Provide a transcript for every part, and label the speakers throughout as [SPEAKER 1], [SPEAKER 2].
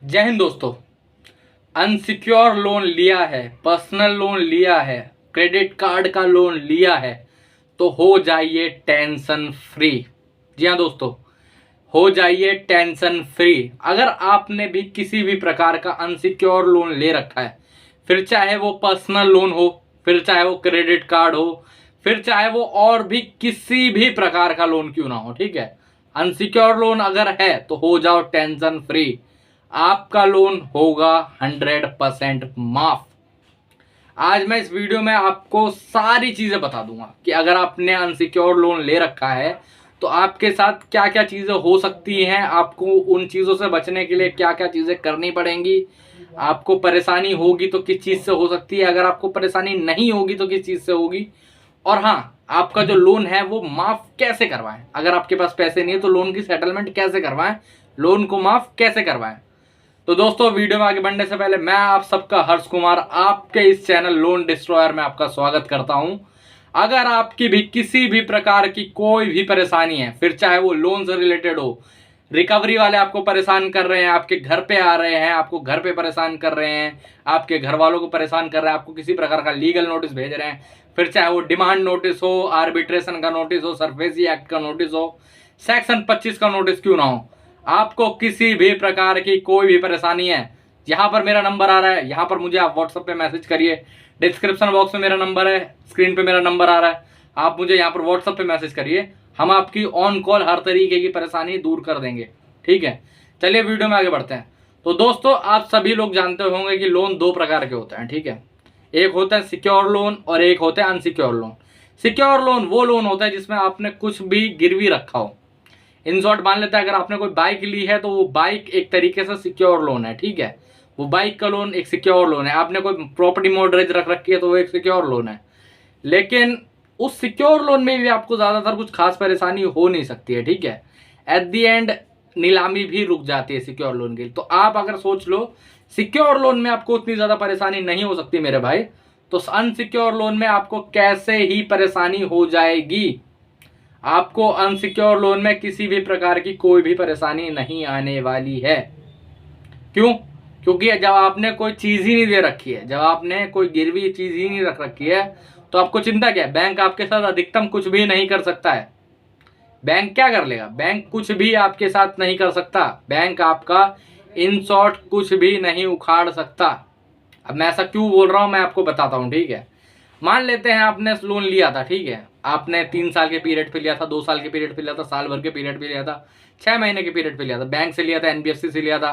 [SPEAKER 1] जय हिंद दोस्तों। Unsecure loan लिया है, पर्सनल लोन लिया है, क्रेडिट कार्ड का लोन लिया है तो हो जाइए टेंशन फ्री। जी हाँ दोस्तों, हो जाइए टेंशन फ्री। अगर आपने भी किसी भी प्रकार का अनसिक्योर लोन ले रखा है, फिर चाहे वो पर्सनल लोन हो, फिर चाहे वो क्रेडिट कार्ड हो, फिर चाहे वो और भी किसी भी प्रकार का लोन क्यों ना हो, ठीक है, अनसिक्योर लोन अगर है तो हो जाओ टेंशन फ्री। आपका लोन होगा 100% माफ। आज मैं इस वीडियो में आपको सारी चीजें बता दूंगा कि अगर आपने अनसिक्योर लोन ले रखा है तो आपके साथ क्या क्या चीजें हो सकती हैं, आपको उन चीजों से बचने के लिए क्या क्या चीजें करनी पड़ेंगी, आपको परेशानी होगी तो किस चीज से हो सकती है, अगर आपको परेशानी नहीं होगी तो किस चीज से होगी, और हाँ, आपका जो लोन है वो माफ कैसे करवाएं। अगर आपके पास पैसे नहीं है तो लोन की सेटलमेंट कैसे करवाएं, लोन को माफ कैसे करवाएं। तो दोस्तों, वीडियो में आगे बढ़ने से पहले मैं आप सबका हर्ष कुमार आपके इस चैनल लोन डिस्ट्रॉयर में आपका स्वागत करता हूं। अगर आपकी भी किसी भी प्रकार की कोई भी परेशानी है, फिर चाहे वो लोन से रिलेटेड हो, रिकवरी वाले आपको परेशान कर रहे हैं, आपके घर पे आ रहे हैं, आपको घर पे परेशान कर रहे हैं, आपके घर वालों को परेशान कर रहे हैं, आपको किसी प्रकार का लीगल नोटिस भेज रहे हैं, फिर चाहे वो डिमांड नोटिस हो, आर्बिट्रेशन का नोटिस हो, सरफेसी एक्ट का नोटिस हो, सेक्शन 25 का नोटिस क्यों ना हो, आपको किसी भी प्रकार की कोई भी परेशानी है, यहाँ पर मेरा नंबर आ रहा है, यहाँ पर मुझे आप व्हाट्सएप पे मैसेज करिए। डिस्क्रिप्शन बॉक्स में मेरा नंबर है, स्क्रीन पे मेरा नंबर आ रहा है, आप मुझे यहाँ पर व्हाट्सएप पे मैसेज करिए। हम आपकी ऑन कॉल हर तरीके की परेशानी दूर कर देंगे, ठीक है। चलिए वीडियो में आगे बढ़ते हैं। तो दोस्तों, आप सभी लोग जानते होंगे कि लोन दो प्रकार के होते हैं, ठीक है। एक होता है सिक्योर लोन और एक होता है अनसिक्योर लोन। सिक्योर लोन वो लोन होता है जिसमें आपने कुछ भी गिरवी रखा हो। इन शॉर्ट मान लेते हैं, अगर आपने कोई बाइक ली है तो वो बाइक एक तरीके से सिक्योर लोन है, ठीक है। वो बाइक का लोन एक सिक्योर लोन है। आपने कोई प्रॉपर्टी मॉर्गेज रख रखी है तो वो एक सिक्योर लोन है। लेकिन उस सिक्योर लोन में भी आपको ज्यादातर कुछ खास परेशानी हो नहीं सकती है, ठीक है। एट दी एंड नीलामी भी रुक जाती है सिक्योर लोन की। तो आप अगर सोच लो सिक्योर लोन में आपको उतनी ज्यादा परेशानी नहीं हो सकती मेरे भाई, तो अनसिक्योर लोन में आपको कैसे ही परेशानी हो जाएगी। आपको अनसिक्योर लोन में किसी भी प्रकार की कोई भी परेशानी नहीं आने वाली है। क्यों? क्योंकि जब आपने कोई चीज ही नहीं दे रखी है, जब आपने कोई गिरवी चीज ही नहीं रख रखी है, तो आपको चिंता क्या है। बैंक आपके साथ अधिकतम कुछ भी नहीं कर सकता है। बैंक क्या कर लेगा? बैंक कुछ भी आपके साथ नहीं कर सकता। बैंक आपका इन शॉर्ट कुछ भी नहीं उखाड़ सकता। अब मैं ऐसा क्यों बोल रहा हूं मैं आपको बताता हूं, ठीक है। मान लेते हैं आपने लोन लिया था, ठीक है, आपने 3 साल के पीरियड पे लिया था, 2 साल के पीरियड पे लिया था, साल भर के पीरियड पे लिया था, 6 महीने के पीरियड पे लिया था, बैंक से लिया था, एनबीएफसी से लिया था,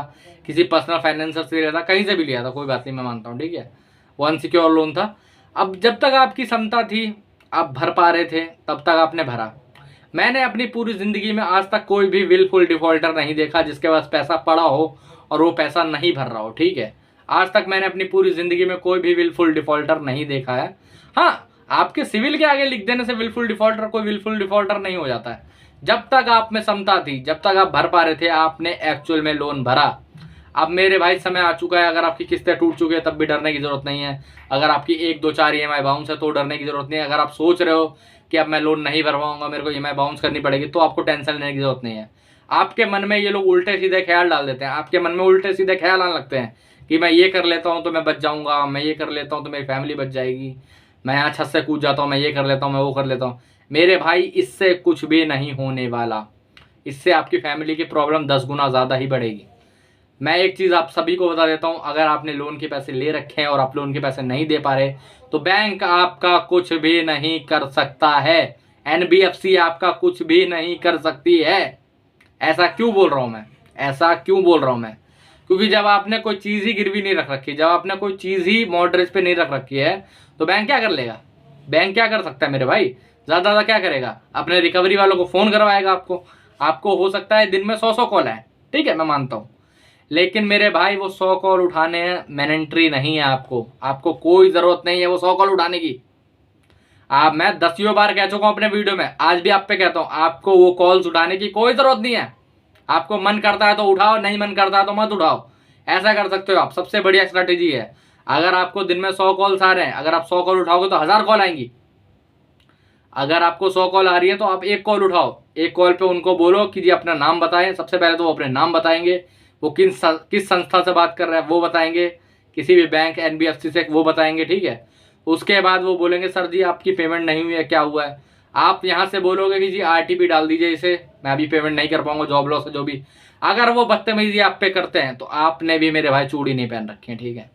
[SPEAKER 1] किसी पर्सनल फाइनेंसर से लिया था, कहीं से भी लिया था, कोई बात नहीं, मैं मानता हूँ, ठीक है। वो अनसिक्योर लोन था। अब जब तक आपकी क्षमता थी, आप भर पा रहे थे, तब तक आपने भरा। मैंने अपनी पूरी जिंदगी में आज तक कोई भी विलफुल डिफॉल्टर नहीं देखा जिसके पास पैसा पड़ा हो और वो पैसा नहीं भर रहा हो, ठीक है। आज तक मैंने अपनी पूरी जिंदगी में कोई भी विलफुल डिफॉल्टर नहीं देखा है। हाँ, आपके सिविल के आगे लिख देने से विलफुल डिफॉल्टर कोई विलफुल डिफॉल्टर नहीं हो जाता है। जब तक आप में क्षमता थी, जब तक आप भर पा रहे थे, आपने एक्चुअल में लोन भरा। अब मेरे भाई समय आ चुका है, अगर आपकी किस्तें टूट चुकी है तब भी डरने की जरूरत नहीं है। अगर आपकी 1 2 4 ईएमआई बाउंस है तो डरने की जरूरत नहीं है। अगर आप सोच रहे हो कि अब मैं लोन नहीं भर पाऊंगा, मेरे को ईएमआई बाउंस करनी पड़ेगी, तो आपको टेंशन लेने की जरूरत नहीं है। आपके मन में ये लोग उल्टे सीधे ख्याल डाल देते हैं। आपके मन में उल्टे सीधे ख्याल आने लगते हैं कि मैं ये कर लेता हूँ तो मैं बच जाऊंगा, मैं ये कर लेता हूँ तो मेरी फैमिली बच जाएगी, मैं यहाँ छत से कूद जाता हूँ, मैं ये कर लेता हूँ, मैं वो कर लेता हूँ। मेरे भाई, इससे कुछ भी नहीं होने वाला। इससे आपकी फैमिली की प्रॉब्लम 10 गुना ज़्यादा ही बढ़ेगी। मैं एक चीज़ आप सभी को बता देता हूँ, अगर आपने लोन के पैसे ले रखे हैं और आप लोन के पैसे नहीं दे पा रहे, तो बैंक आपका कुछ भी नहीं कर सकता है। एनबीएफसी आपका कुछ भी नहीं कर सकती है। ऐसा क्यों बोल रहा हूँ मैं? ऐसा क्यों बोल रहा हूँ मैं? क्योंकि जब आपने कोई चीज़ ही गिरवी नहीं रख रखी, जब आपने कोई चीज़ ही मॉर्गेज पे नहीं रख रखी है, तो बैंक क्या कर लेगा? बैंक क्या कर सकता है मेरे भाई? ज़्यादा क्या करेगा? अपने रिकवरी वालों को फ़ोन करवाएगा। आपको हो सकता है दिन में 100 कॉल आए, ठीक है, मैं मानता हूँ। लेकिन मेरे भाई, वो 100 कॉल उठाने मैंडेटरी नहीं है। आपको कोई ज़रूरत नहीं है वो 100 कॉल उठाने की। मैं 10 बार कह चुका हूँ अपने वीडियो में, आज भी आप पे कहता हूँ, आपको वो कॉल्स उठाने की कोई ज़रूरत नहीं है। आपको मन करता है तो उठाओ, नहीं मन करता है तो मत उठाओ। ऐसा कर सकते हो आप। सबसे बढ़िया स्ट्रैटेजी है, अगर आपको दिन में 100 कॉल्स आ रहे हैं, अगर आप 100 कॉल उठाओगे तो 1000 कॉल आएंगी। अगर आपको 100 कॉल आ रही है तो आप 1 कॉल उठाओ। 1 कॉल पे उनको बोलो कि जी अपना नाम बताएं। सबसे पहले तो वो अपने नाम बताएंगे, वो किस संस्था से बात कर रहा है वो बताएंगे, किसी भी बैंक NBFC से वो बताएंगे, ठीक है। उसके बाद वो बोलेंगे सर जी आपकी पेमेंट नहीं हुई है, क्या हुआ है। आप यहाँ से बोलोगे कि जी RTP डाल दीजिए इसे, मैं अभी पेमेंट नहीं कर पाऊंगा, जॉब लॉस है जो भी। अगर वो बदतमीजी आप पे करते हैं तो आपने भी मेरे भाई चूड़ी नहीं पहन रखी है, ठीक है।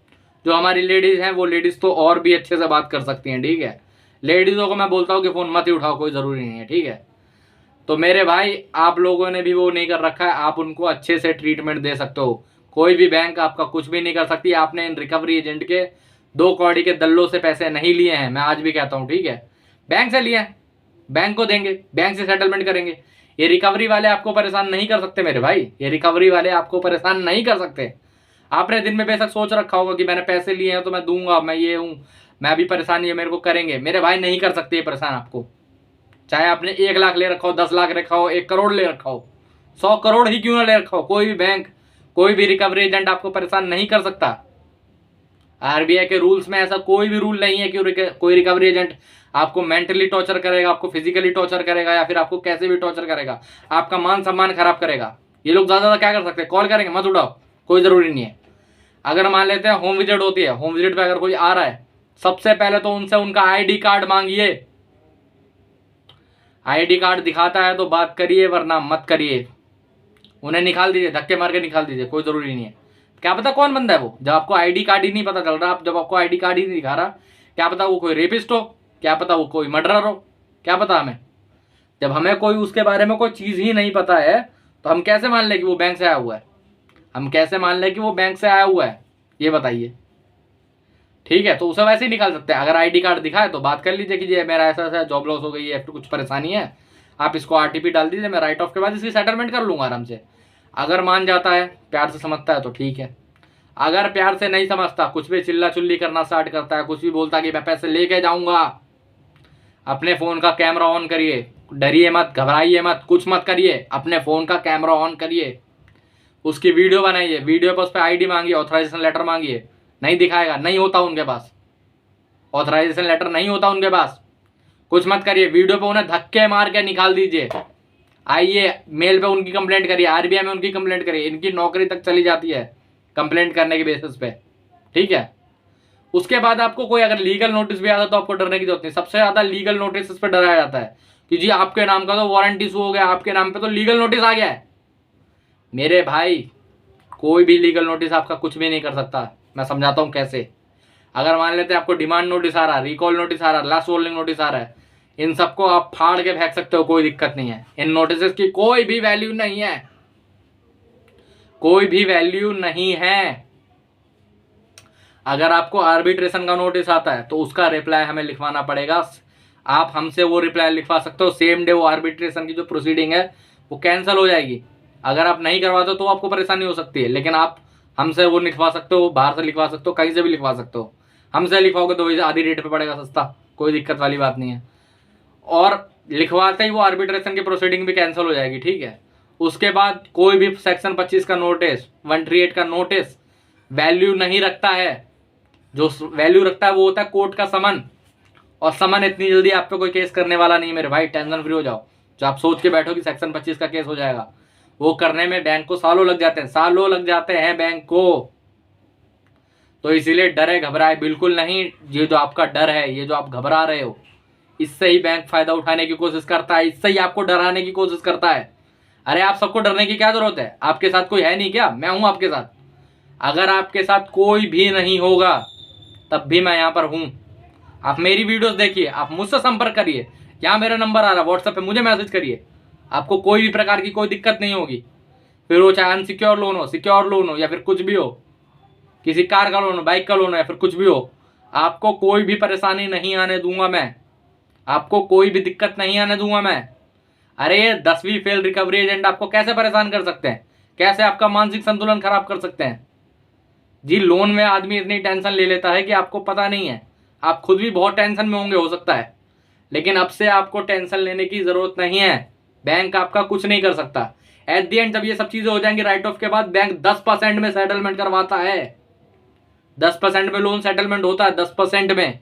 [SPEAKER 1] जो हमारी लेडीज़ हैं वो लेडीज़ तो और भी अच्छे से बात कर सकती हैं, ठीक है। लेडीज़ों को मैं बोलता हूँ कि फ़ोन मत ही उठाओ, कोई ज़रूरी नहीं है, ठीक है। तो मेरे भाई आप लोगों ने भी वो नहीं कर रखा है, आप उनको अच्छे से ट्रीटमेंट दे सकते हो। कोई भी बैंक आपका कुछ भी नहीं कर सकती। आपने इन रिकवरी एजेंट के 2 कौड़ी के दल्लों से पैसे नहीं लिए हैं, मैं आज भी कहता हूँ, ठीक है। बैंक से लिए हैं, बैंक को देंगे, बैंक से सेटलमेंट करेंगे। ये रिकवरी वाले आपको परेशान नहीं कर सकते मेरे भाई, ये रिकवरी वाले आपको परेशान नहीं कर सकते। आपने दिन में बेशक सोच रखा होगा कि मैंने पैसे लिए हैं तो मैं दूंगा, मैं ये हूँ, मैं अभी परेशानी है मेरे को करेंगे। मेरे भाई नहीं कर सकते ये परेशान आपको, चाहे आपने 1 लाख ले रखा हो, 10 लाख रखा हो, 1 करोड़ ले रखा हो, 100 करोड़ ही क्यों ना ले रखा हो, कोई भी बैंक, कोई भी रिकवरी एजेंट आपको परेशान नहीं कर सकता। RBI के रूल्स में ऐसा कोई भी रूल नहीं है कि कोई रिकवरी एजेंट आपको मेंटली टॉर्चर करेगा, आपको फिजिकली टॉर्चर करेगा, या फिर आपको कैसे भी टॉर्चर करेगा, आपका मान सम्मान खराब करेगा। ये लोग ज्यादा क्या कर सकते हैं, कॉल करेंगे मत उठाओ, कोई जरूरी नहीं है। अगर मान लेते हैं होम विजिट होती है, होम विजिट पे अगर कोई आ रहा है, सबसे पहले तो उनसे उनका ID कार्ड मांगिए। ID कार्ड दिखाता है तो बात करिए, वरना मत करिए। उन्हें निकाल दीजिए, धक्के मार के निकाल दीजिए, कोई जरूरी नहीं है। क्या पता कौन बंदा है वो, जब आपको ID कार्ड ही नहीं पता चल रहा, जब आपको ID कार्ड ही नहीं दिखा रहा, क्या पता वो कोई रेपिस्ट हो, क्या पता वो कोई मर्डरर हो, क्या पता हमें। जब हमें कोई उसके बारे में कोई चीज ही नहीं पता है तो हम कैसे मान लें कि वो बैंक से आया हुआ है, हम कैसे मान लें कि वो बैंक से आया हुआ है, ये बताइए, ठीक है। तो उसे वैसे ही निकाल सकते हैं। अगर ID कार्ड दिखाए तो बात कर लीजिए कि ये मेरा ऐसा ऐसा जॉब लॉस हो गई है, फिर कुछ परेशानी है, आप इसको RTP डाल दीजिए, मैं राइट ऑफ के बाद इसकी सेटलमेंट कर लूंगा आराम से। अगर मान जाता है, प्यार से समझता है तो ठीक है। अगर प्यार से नहीं समझता, कुछ भी चिल्ला चुल्ली करना स्टार्ट करता है, कुछ भी बोलता है कि मैं पैसे लेके जाऊंगा, अपने फोन का कैमरा ऑन करिए, डरिए मत, घबराइए मत, कुछ मत करिए, अपने फोन का कैमरा ऑन करिए, उसकी वीडियो बनाइए, वीडियो पर उस पर ID मांगिए, ऑथराइजेशन लेटर मांगिए। नहीं दिखाएगा, नहीं होता उनके पास, ऑथराइजेशन लेटर नहीं होता उनके पास। कुछ मत करिए, वीडियो पे उन्हें धक्के मार के निकाल दीजिए। आइए मेल पे उनकी कंप्लेंट करिए, RBI में उनकी कंप्लेंट करिए, इनकी नौकरी तक चली जाती है कंप्लेंट करने के बेसिस पे, ठीक है। उसके बाद आपको कोई अगर लीगल नोटिस भी आता है तो आपको डरने की जरूरत नहीं। सबसे ज्यादा लीगल नोटिस इस पर डराया जाता है कि जी आपके नाम का तो वारंट इशू हो गया, आपके नाम पे तो लीगल नोटिस आ गया है। मेरे भाई कोई भी लीगल नोटिस आपका कुछ भी नहीं कर सकता। मैं समझाता हूँ कैसे। अगर मान लेते हैं आपको डिमांड नोटिस आ रहा, रिकॉल नोटिस आ रहा, लास्ट वार्निंग नोटिस आ रहा है, इन सबको आप फाड़ के फेंक सकते हो, कोई दिक्कत नहीं है। इन नोटिस की कोई भी वैल्यू नहीं है, कोई भी वैल्यू नहीं है। अगर आपको आर्बिट्रेशन का नोटिस आता है तो उसका रिप्लाई हमें लिखवाना पड़ेगा। आप हमसे वो रिप्लाई लिखवा सकते हो, सेम डे वो आर्बिट्रेशन की जो प्रोसीडिंग है वो कैंसिल हो जाएगी। अगर आप नहीं करवाते तो आपको परेशानी हो सकती है, लेकिन आप हमसे वो लिखवा सकते हो, बाहर से लिखवा सकते हो, कहीं से भी लिखवा सकते हो। हमसे लिखवाओगे तो आधी रेट पे पड़ेगा सस्ता, कोई दिक्कत वाली बात नहीं है। और लिखवाते ही वो आर्बिट्रेशन की प्रोसीडिंग भी कैंसिल हो जाएगी, ठीक है। उसके बाद कोई भी सेक्शन 25 का नोटिस, 138 का नोटिस वैल्यू नहीं रखता है। जो वैल्यू रखता है वो होता है कोर्ट का समन, और समन इतनी जल्दी आप पे कोई केस करने वाला नहीं है मेरे भाई, टेंशन फ्री हो जाओ। जो आप सोच के बैठो कि सेक्शन 25 का केस हो जाएगा, वो करने में बैंक को सालों लग जाते हैं, सालों लग जाते हैं बैंक को। तो इसीलिए डरे घबराए बिल्कुल नहीं। ये जो आपका डर है, ये जो आप घबरा रहे हो, इससे ही बैंक फायदा उठाने की कोशिश करता है, इससे ही आपको डराने की कोशिश करता है। अरे आप सबको डरने की क्या जरूरत है, आपके साथ कोई है नहीं क्या, मैं हूं आपके साथ। अगर आपके साथ कोई भी नहीं होगा तब भी मैं यहाँ पर हूं। आप मेरी वीडियोस देखिए, आप मुझसे संपर्क करिए, यहाँ मेरा नंबर आ रहा है, व्हाट्सएप पे मुझे मैसेज करिए, आपको कोई भी प्रकार की कोई दिक्कत नहीं होगी। फिर वो चाहे अनसिक्योर लोन हो, सिक्योर लोन हो, या फिर कुछ भी हो, किसी कार का लोन हो, बाइक का लोन हो, या फिर कुछ भी हो, आपको कोई भी परेशानी नहीं आने दूंगा मैं, आपको कोई भी दिक्कत नहीं आने दूंगा मैं। अरे ये 10वीं फेल रिकवरी एजेंट आपको कैसे परेशान कर सकते हैं, कैसे आपका मानसिक संतुलन खराब कर सकते हैं। जी लोन में आदमी इतनी टेंशन ले लेता है कि आपको पता नहीं है, आप खुद भी बहुत टेंशन में होंगे हो सकता है, लेकिन अब से आपको टेंशन लेने की जरूरत नहीं है। बैंक आपका कुछ नहीं कर सकता। एट दी एंड जब ये सब चीजें हो जाएंगी राइट ऑफ के बाद, बैंक 10% में सेटलमेंट करवाता है, 10% में लोन सेटलमेंट होता है, 10% में।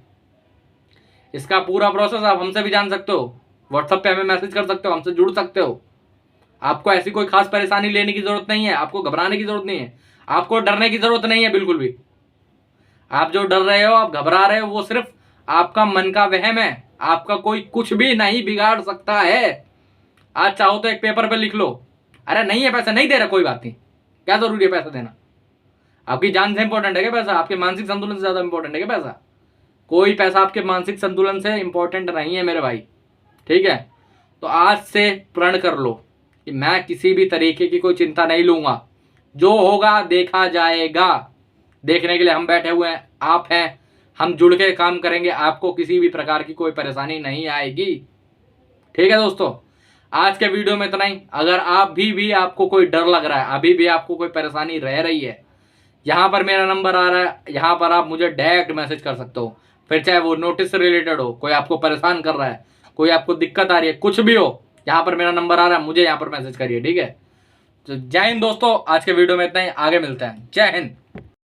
[SPEAKER 1] इसका पूरा प्रोसेस आप हमसे भी जान सकते हो, व्हाट्सएप पे हमें मैसेज कर सकते हो, हमसे जुड़ सकते हो। आपको ऐसी कोई खास परेशानी लेने की जरूरत नहीं है, आपको घबराने की जरूरत नहीं है, आपको डरने की जरूरत नहीं है बिल्कुल भी। आप जो डर रहे हो, आप घबरा रहे हो, वो सिर्फ आपका मन का वहम है। आपका कोई कुछ भी नहीं बिगाड़ सकता है। आज चाहो तो एक पेपर पे लिख लो, अरे नहीं है पैसा, नहीं दे रहा, कोई बात नहीं, क्या जरूरी है पैसा देना? आपकी जान से इंपॉर्टेंट है क्या पैसा? आपके मानसिक संतुलन से ज्यादा इंपॉर्टेंट है क्या पैसा? कोई पैसा आपके मानसिक संतुलन से इंपॉर्टेंट नहीं है मेरे भाई, ठीक है? तो आज से प्रण कर लो कि मैं किसी भी तरीके की कोई चिंता नहीं लूंगा, जो होगा देखा जाएगा। देखने के लिए हम बैठे हुए हैं, आप हैं, हम जुड़ के काम करेंगे, आपको किसी भी प्रकार की कोई परेशानी नहीं आएगी, ठीक है दोस्तों? आज के वीडियो में इतना ही। अगर आप भी आपको कोई डर लग रहा है, अभी भी आपको कोई परेशानी रह रही है, यहाँ पर मेरा नंबर आ रहा है, यहाँ पर आप मुझे डायरेक्ट मैसेज कर सकते हो। फिर चाहे वो नोटिस से रिलेटेड हो, कोई आपको परेशान कर रहा है, कोई आपको दिक्कत आ रही है, कुछ भी हो, यहाँ पर मेरा नंबर आ रहा है, मुझे यहाँ पर मैसेज करिए, ठीक है? तो जय हिंद दोस्तों, आज के वीडियो में इतना ही, आगे मिलते हैं। जय हिंद।